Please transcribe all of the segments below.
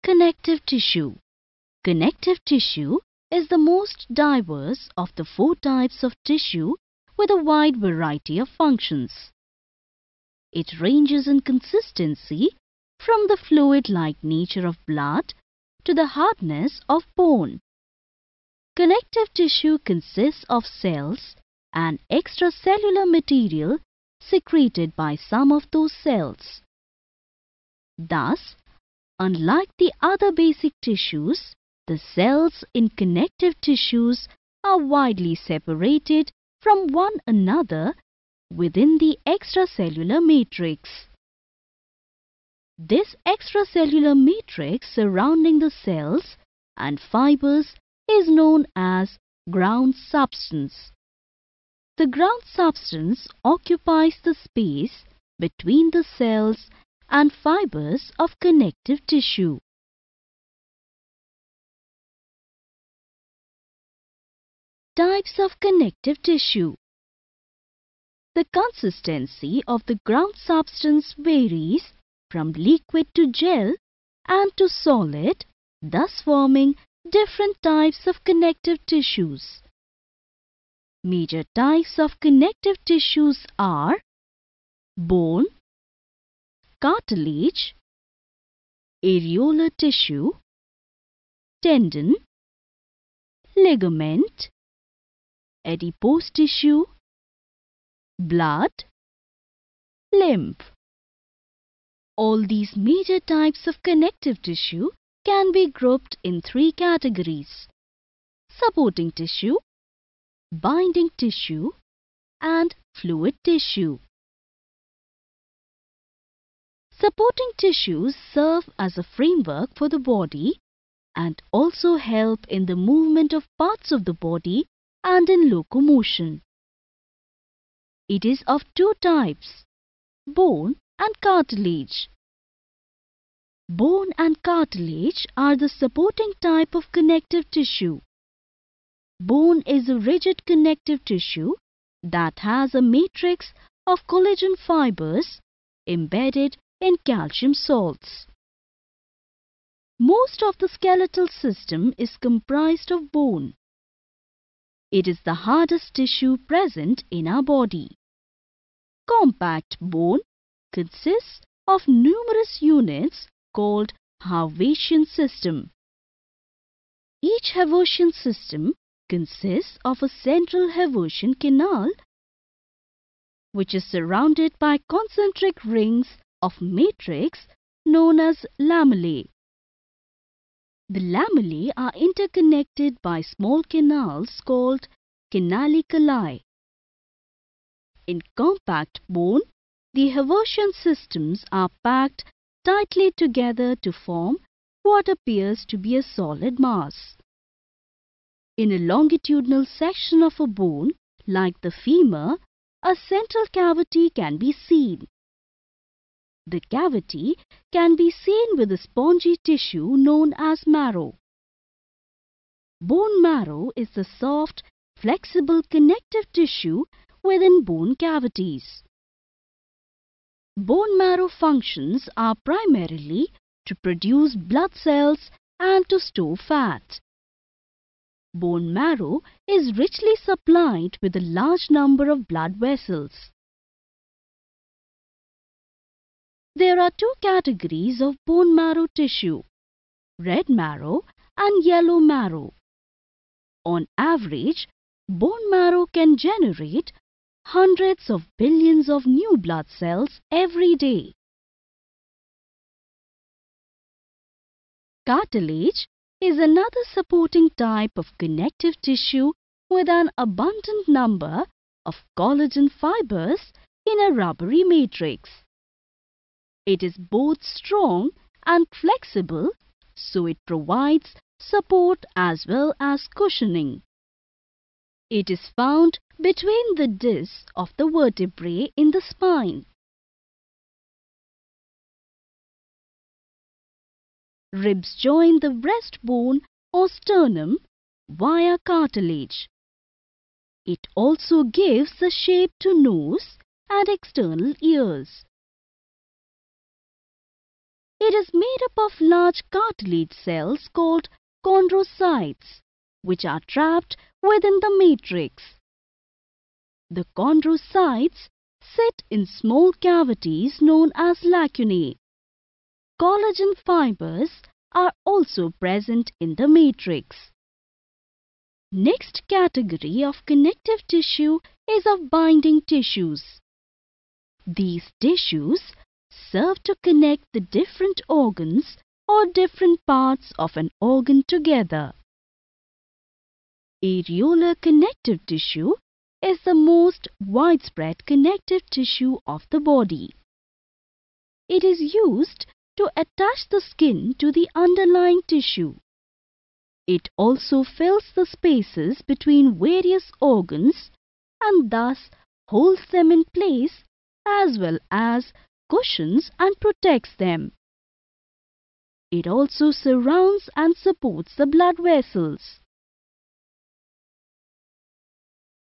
Connective tissue. Connective tissue is the most diverse of the 4 types of tissue with a wide variety of functions. It ranges in consistency from the fluid-like nature of blood to the hardness of bone. Connective tissue consists of cells and extracellular material secreted by some of those cells. Thus, unlike the other basic tissues, the cells in connective tissues are widely separated from one another within the extracellular matrix. This extracellular matrix surrounding the cells and fibers is known as ground substance. The ground substance occupies the space between the cells and fibers of connective tissue. Types of connective tissue. The consistency of the ground substance varies from liquid to gel and to solid, thus forming different types of connective tissues. Major types of connective tissues are bone, cartilage, areolar tissue, tendon, ligament, adipose tissue, blood, lymph. All these major types of connective tissue can be grouped in 3 categories: supporting tissue, binding tissue, and fluid tissue. Supporting tissues serve as a framework for the body and also help in the movement of parts of the body and in locomotion. It is of 2 types: bone and cartilage. Bone and cartilage are the supporting type of connective tissue. Bone is a rigid connective tissue that has a matrix of collagen fibers embedded in calcium salts. Most of the skeletal system is comprised of bone. It is the hardest tissue present in our body. Compact bone consists of numerous units called Haversian system. Each Haversian system consists of a central Haversian canal which is surrounded by concentric rings of matrix known as lamellae. The lamellae are interconnected by small canals called canaliculi. In compact bone, the Haversian systems are packed tightly together to form what appears to be a solid mass. In a longitudinal section of a bone, like the femur, a central cavity can be seen. The cavity can be seen with a spongy tissue known as marrow. Bone marrow is the soft, flexible connective tissue within bone cavities. Bone marrow functions are primarily to produce blood cells and to store fat. Bone marrow is richly supplied with a large number of blood vessels. There are 2 categories of bone marrow tissue: red marrow and yellow marrow. On average, bone marrow can generate hundreds of billions of new blood cells every day. Cartilage is another supporting type of connective tissue with an abundant number of collagen fibers in a rubbery matrix. It is both strong and flexible, so it provides support as well as cushioning. It is found between the discs of the vertebrae in the spine. Ribs join the breastbone or sternum via cartilage. It also gives the shape to nose and external ears. It is made up of large cartilage cells called chondrocytes, which are trapped within the matrix. The chondrocytes sit in small cavities known as lacunae. Collagen fibers are also present in the matrix. Next category of connective tissue is of binding tissues. These tissues serve to connect the different organs or different parts of an organ together. Areolar connective tissue is the most widespread connective tissue of the body. It is used to attach the skin to the underlying tissue. It also fills the spaces between various organs and thus holds them in place as well as cushions and protects them. It also surrounds and supports the blood vessels.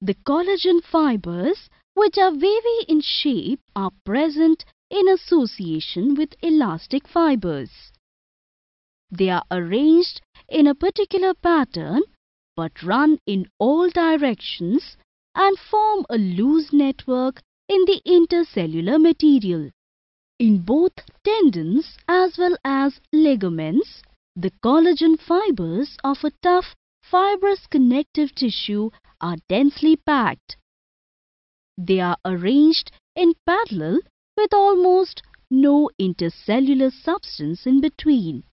The collagen fibers, which are wavy in shape, are present in association with elastic fibers. They are arranged in a particular pattern but run in all directions and form a loose network in the intercellular material. In both tendons as well as ligaments, the collagen fibers of a tough, fibrous connective tissue are densely packed. They are arranged in parallel with almost no intercellular substance in between.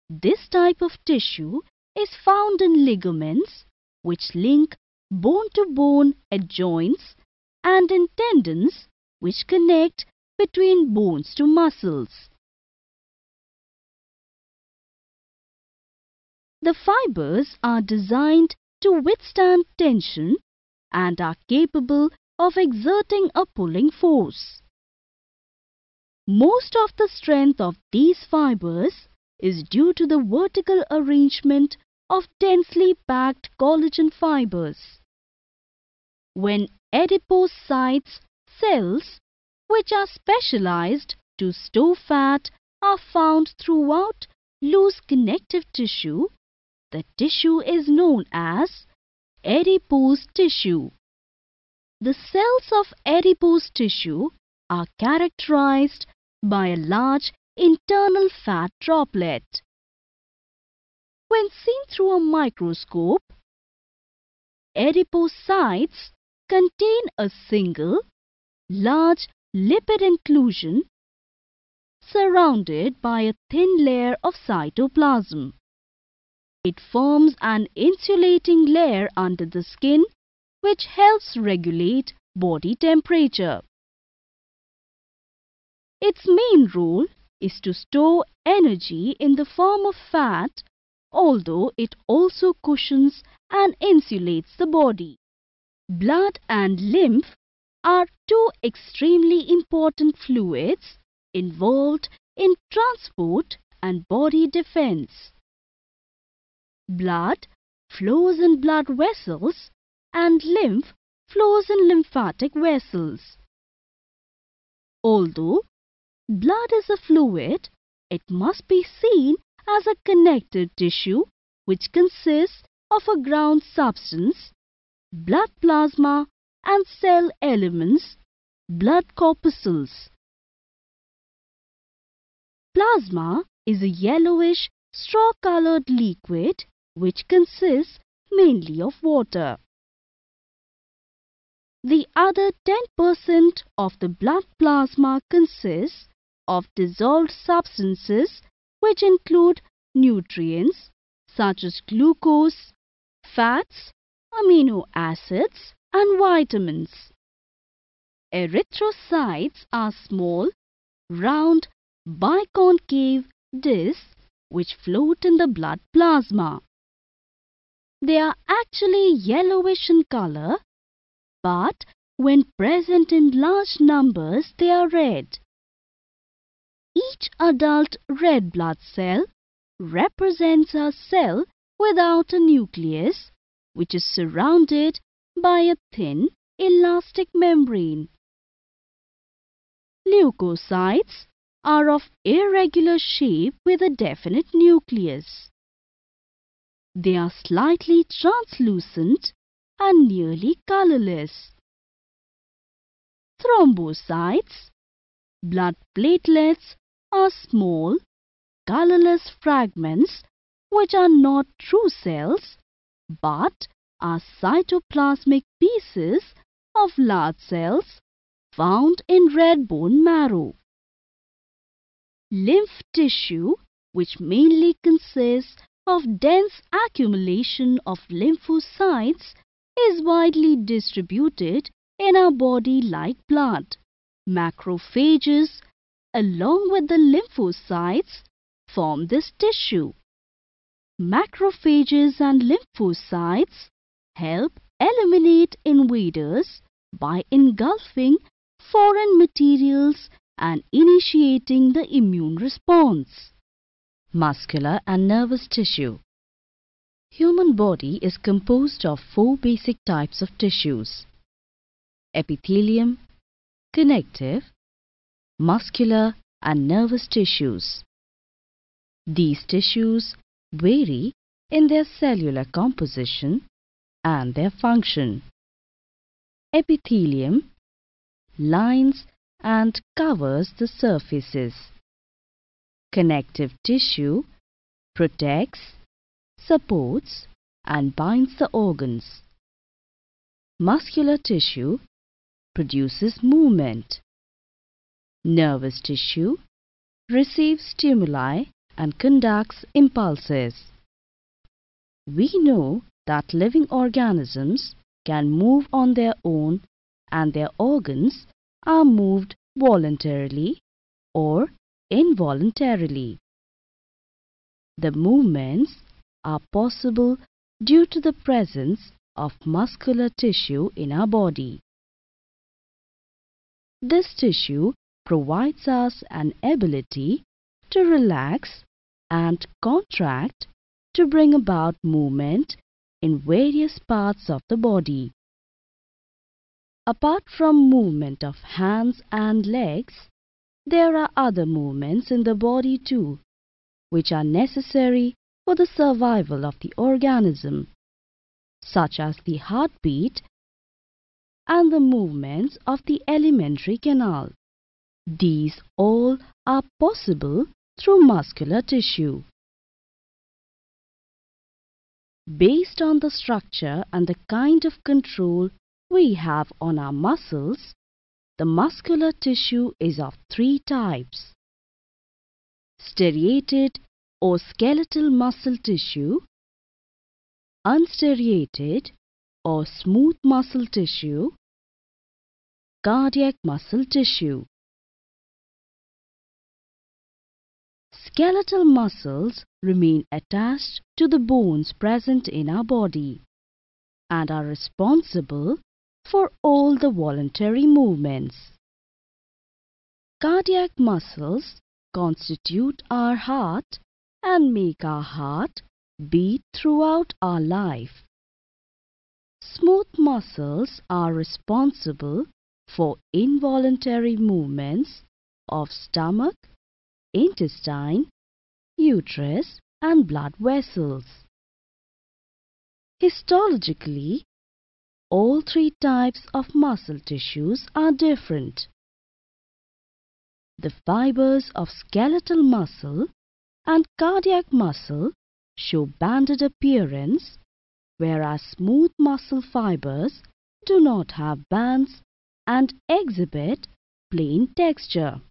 This type of tissue is found in ligaments, which link bone-to-bone at joints, and in tendons, which connect between bones to muscles. The fibers are designed to withstand tension and are capable of exerting a pulling force. Most of the strength of these fibers is due to the vertical arrangement of densely packed collagen fibers. When adipocytes cells, which are specialized to store fat, are found throughout loose connective tissue, the tissue is known as adipose tissue. The cells of adipose tissue are characterized by a large internal fat droplet. When seen through a microscope, adipocytes contain a single, large lipid inclusion surrounded by a thin layer of cytoplasm. It forms an insulating layer under the skin which helps regulate body temperature. Its main role is to store energy in the form of fat, although it also cushions and insulates the body. Blood and lymph are two extremely important fluids involved in transport and body defense. Blood flows in blood vessels and lymph flows in lymphatic vessels. Although blood is a fluid, it must be seen as a connective tissue which consists of a ground substance, blood plasma and cell elements, blood corpuscles. Plasma is a yellowish, straw-colored liquid which consists mainly of water. The other 10% of the blood plasma consists of dissolved substances which include nutrients such as glucose, fats, amino acids and vitamins. Erythrocytes are small, round, biconcave discs which float in the blood plasma. They are actually yellowish in color, but when present in large numbers they are red. Each adult red blood cell represents a cell without a nucleus, which is surrounded by a thin elastic membrane. Leukocytes are of irregular shape with a definite nucleus. They are slightly translucent and nearly colorless. Thrombocytes, blood platelets, are small, colorless fragments which are not true cells but are cytoplasmic pieces of large cells found in red bone marrow. Lymph tissue, which mainly consists of dense accumulation of lymphocytes, is widely distributed in our body like blood. Macrophages, along with the lymphocytes, form this tissue. Macrophages and lymphocytes help eliminate invaders by engulfing foreign materials and initiating the immune response. Muscular and nervous tissue. Human body is composed of 4 basic types of tissues: epithelium, connective, muscular and nervous tissues. These tissues vary in their cellular composition and their function. Epithelium lines and covers the surfaces. Connective tissue protects, supports and binds the organs. Muscular tissue produces movement. Nervous tissue receives stimuli and conducts impulses. We know that living organisms can move on their own and their organs are moved voluntarily or involuntarily. The movements are possible due to the presence of muscular tissue in our body. This tissue provides us an ability to relax and contract to bring about movement in various parts of the body. Apart from movement of hands and legs, there are other movements in the body too, which are necessary for the survival of the organism, such as the heartbeat and the movements of the alimentary canal. These all are possible through muscular tissue. Based on the structure and the kind of control we have on our muscles, the muscular tissue is of 3 types: striated or skeletal muscle tissue, unstriated or smooth muscle tissue, cardiac muscle tissue. Skeletal muscles remain attached to the bones present in our body and are responsible for all the voluntary movements. Cardiac muscles constitute our heart and make our heart beat throughout our life. Smooth muscles are responsible for involuntary movements of stomach, intestine, uterus and blood vessels. Histologically, all 3 types of muscle tissues are different. The fibers of skeletal muscle and cardiac muscle show banded appearance, whereas smooth muscle fibers do not have bands and exhibit plain texture.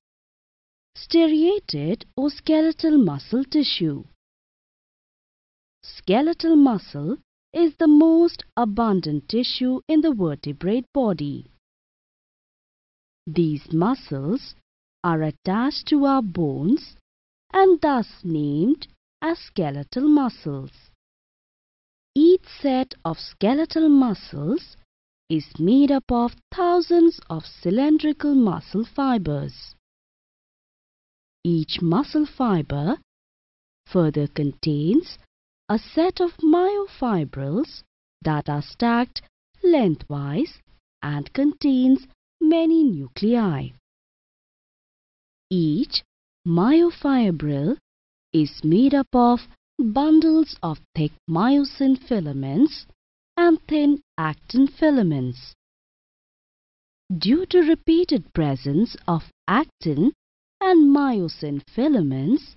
Striated or skeletal muscle tissue. Skeletal muscle is the most abundant tissue in the vertebrate body. These muscles are attached to our bones and thus named as skeletal muscles. Each set of skeletal muscles is made up of thousands of cylindrical muscle fibers. Each muscle fiber further contains a set of myofibrils that are stacked lengthwise and contains many nuclei. Each Myofibril is made up of bundles of thick myosin filaments and thin actin filaments. Due to repeated presence of actin and myosin filaments,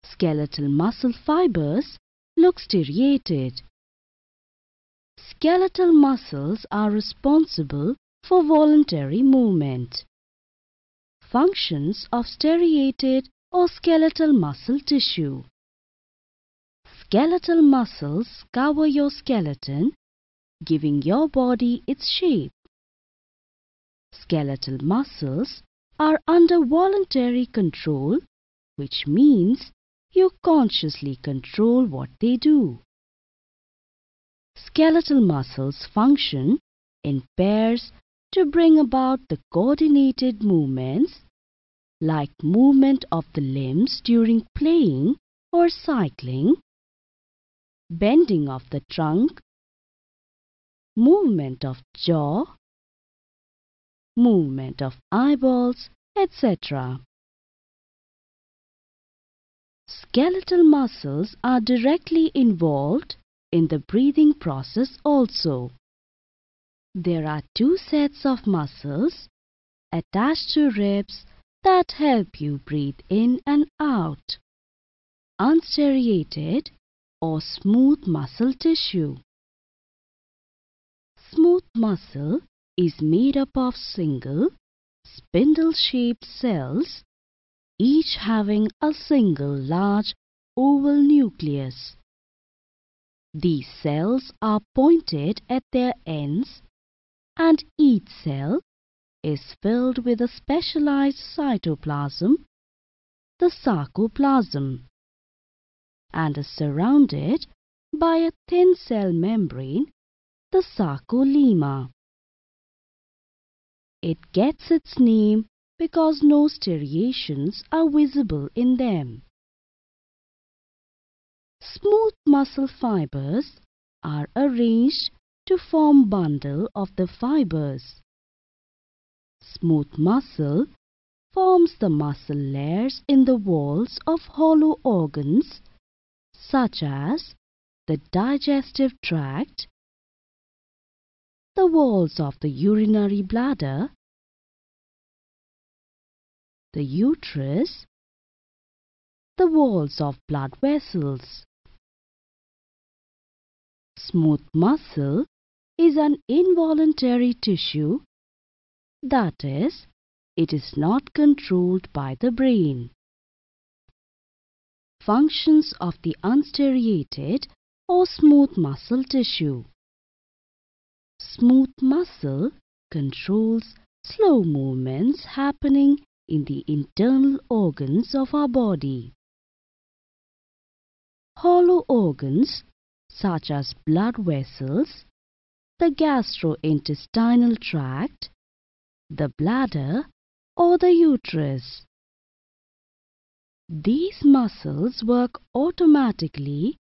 skeletal muscle fibers look striated. Skeletal muscles are responsible for voluntary movement. Functions of striated or skeletal muscle tissue. Skeletal muscles cover your skeleton, giving your body its shape. Skeletal muscles are under voluntary control, which means you consciously control what they do. Skeletal muscles function in pairs to bring about the coordinated movements, like movement of the limbs during playing or cycling, bending of the trunk, movement of jaw, movement of eyeballs, etc. Skeletal muscles are directly involved in the breathing process also. There are two sets of muscles attached to ribs that help you breathe in and out: unstriated or smooth muscle tissue. Smooth muscle is made up of single, spindle-shaped cells, each having a single large oval nucleus. These cells are pointed at their ends, and each cell is filled with a specialized cytoplasm, the sarcoplasm, and is surrounded by a thin cell membrane, the sarcolemma. It gets its name because no striations are visible in them. Smooth muscle fibers are arranged to form bundle of the fibers. Smooth muscle forms the muscle layers in the walls of hollow organs such as the digestive tract, the walls of the urinary bladder, the uterus, the walls of blood vessels. Smooth muscle is an involuntary tissue, that is, it is not controlled by the brain. Functions of the unstriated or smooth muscle tissue. Smooth muscle controls slow movements happening in the internal organs of our body. Hollow organs such as blood vessels, the gastrointestinal tract, the bladder, or the uterus. These muscles work automatically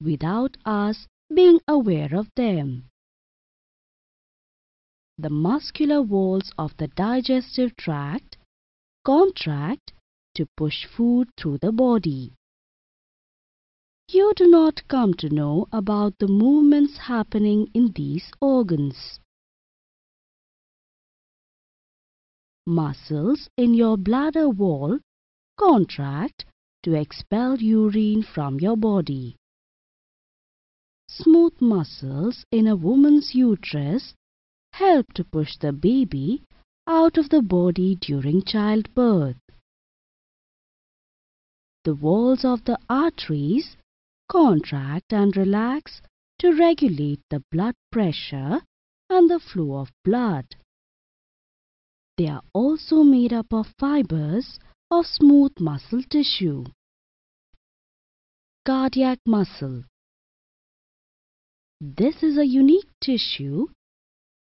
without us being aware of them. The muscular walls of the digestive tract contract to push food through the body. You do not come to know about the movements happening in these organs. Muscles in your bladder wall contract to expel urine from your body. Smooth muscles in a woman's uterus help to push the baby out of the body during childbirth. The walls of the arteries contract and relax to regulate the blood pressure and the flow of blood. They are also made up of fibers of smooth muscle tissue. Cardiac muscle. This is a unique tissue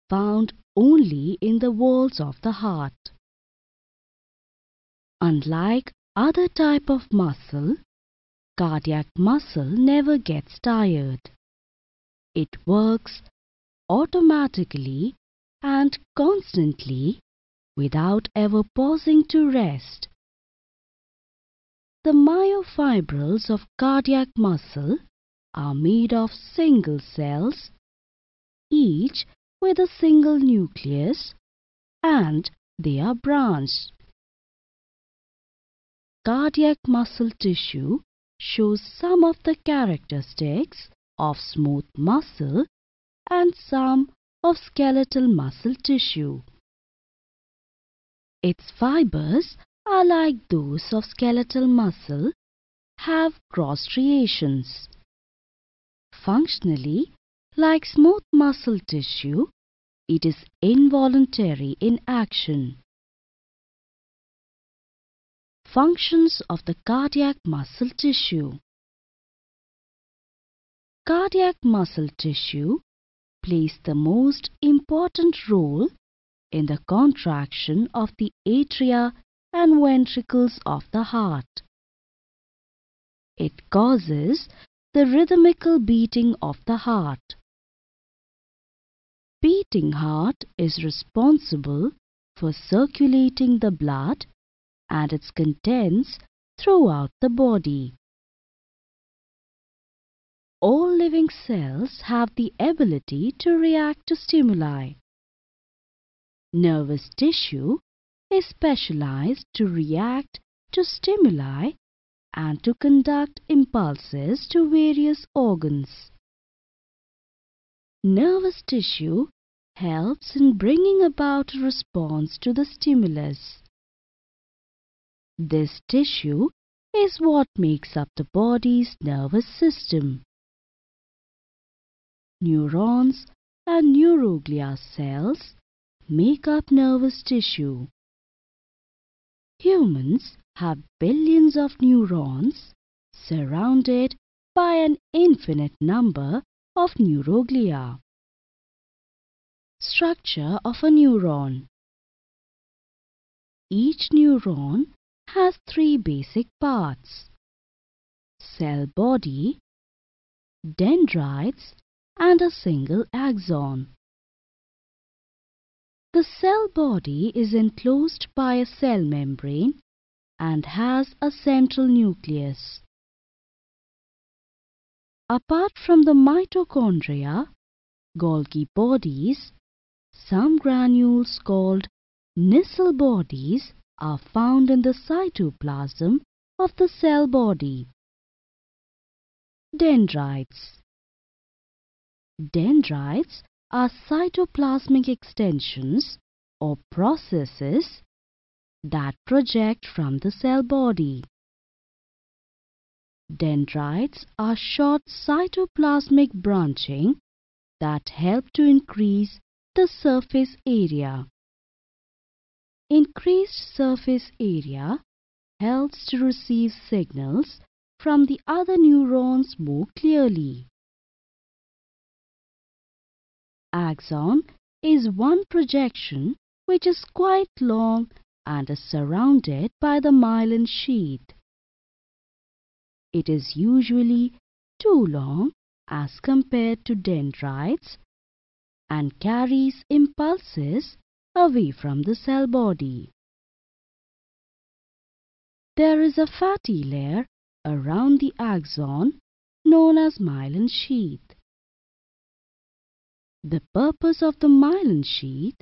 found only in the walls of the heart. Unlike other type of muscle, cardiac muscle never gets tired. It works automatically and constantly without ever pausing to rest. The myofibrils of cardiac muscle are made of single cells, each with a single nucleus, and they are branched. Cardiac muscle tissue shows some of the characteristics of smooth muscle and some of skeletal muscle tissue. Its fibers are like those of skeletal muscle, have cross striations. Functionally, like smooth muscle tissue, it is involuntary in action. Functions of the cardiac muscle tissue. Cardiac muscle tissue plays the most important role in the contraction of the atria and ventricles of the heart. It causes the rhythmical beating of the heart. Beating heart is responsible for circulating the blood and its contents throughout the body. All living cells have the ability to react to stimuli. Nervous tissue is specialized to react to stimuli and to conduct impulses to various organs. Nervous tissue helps in bringing about a response to the stimulus. This tissue is what makes up the body's nervous system. Neurons and neuroglia cells make up nervous tissue. Humans have billions of neurons surrounded by an infinite number of neuroglia. Structure of a neuron. Each neuron has three basic parts: cell body, dendrites, and a single axon. The cell body is enclosed by a cell membrane and has a central nucleus. Apart from the mitochondria, Golgi bodies, some granules called Nissl bodies are found in the cytoplasm of the cell body. Dendrites. Dendrites are cytoplasmic extensions or processes that project from the cell body. Dendrites are short cytoplasmic branching that help to increase the surface area. Increased surface area helps to receive signals from the other neurons more clearly. Axon is one projection which is quite long and is surrounded by the myelin sheath. It is usually too long as compared to dendrites and carries impulses away from the cell body. There is a fatty layer around the axon known as myelin sheath. The purpose of the myelin sheath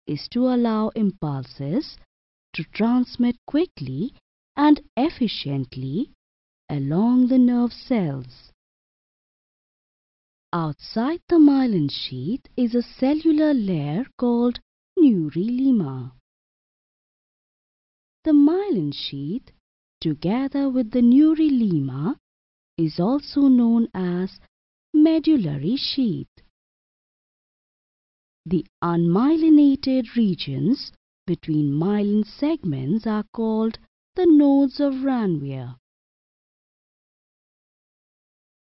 is to allow impulses to transmit quickly and efficiently along the nerve cells. Outside the myelin sheath is a cellular layer called neurylema. The myelin sheath, together with the neurylema, is also known as medullary sheath. The unmyelinated regions between myelin segments are called the nodes of Ranvier.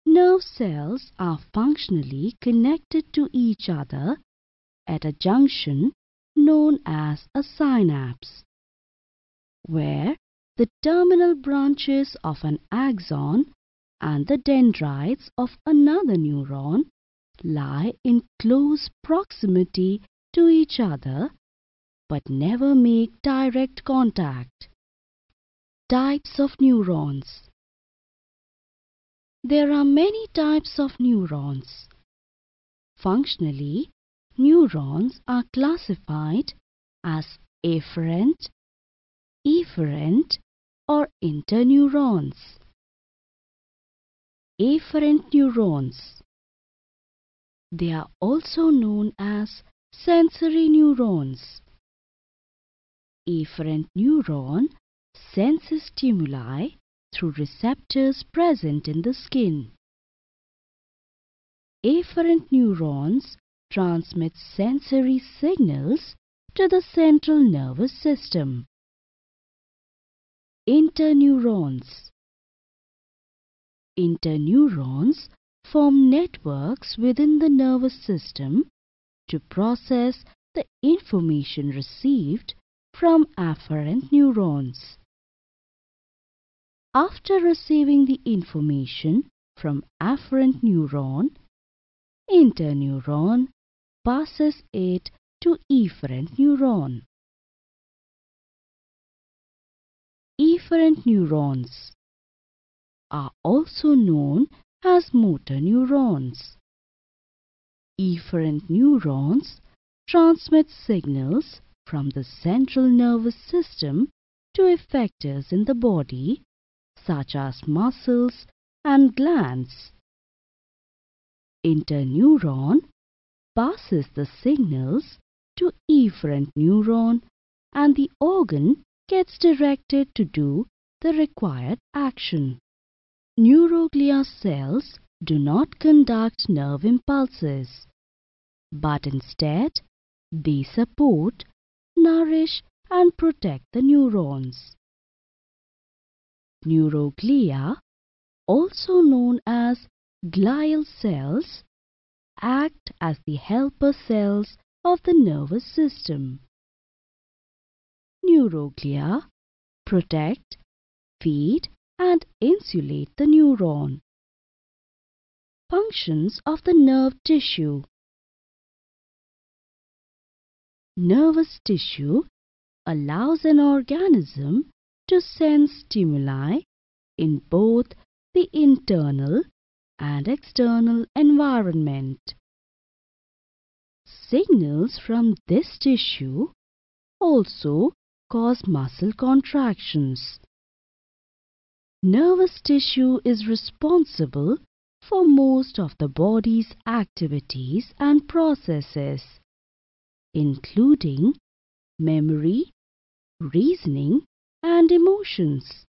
Nerve cells are functionally connected to each other at a junction known as a synapse, where the terminal branches of an axon and the dendrites of another neuron lie in close proximity to each other but never make direct contact. Types of neurons. There are many types of neurons. Functionally, neurons are classified as afferent, efferent, or interneurons. Afferent neurons. They are also known as sensory neurons. Afferent neuron senses stimuli through receptors present in the skin. Afferent neurons transmit sensory signals to the central nervous system. Interneurons. Interneurons form networks within the nervous system to process the information received from afferent neurons. After receiving the information from afferent neuron, interneuron passes it to efferent neuron. Efferent neurons are also known as motor neurons. Efferent neurons transmit signals from the central nervous system to effectors in the body, such as muscles and glands. Interneuron passes the signals to efferent neuron and the organ gets directed to do the required action. Neuroglia cells do not conduct nerve impulses, but instead they support, nourish and protect the neurons. Neuroglia, also known as glial cells, act as the helper cells of the nervous system. Neuroglia protect, feed and insulate the neuron. Functions of the nerve tissue. Nervous tissue allows an organism to sense stimuli in both the internal and external environment. Signals from this tissue also cause muscle contractions. Nervous tissue is responsible for most of the body's activities and processes, including memory, reasoning, and emotions.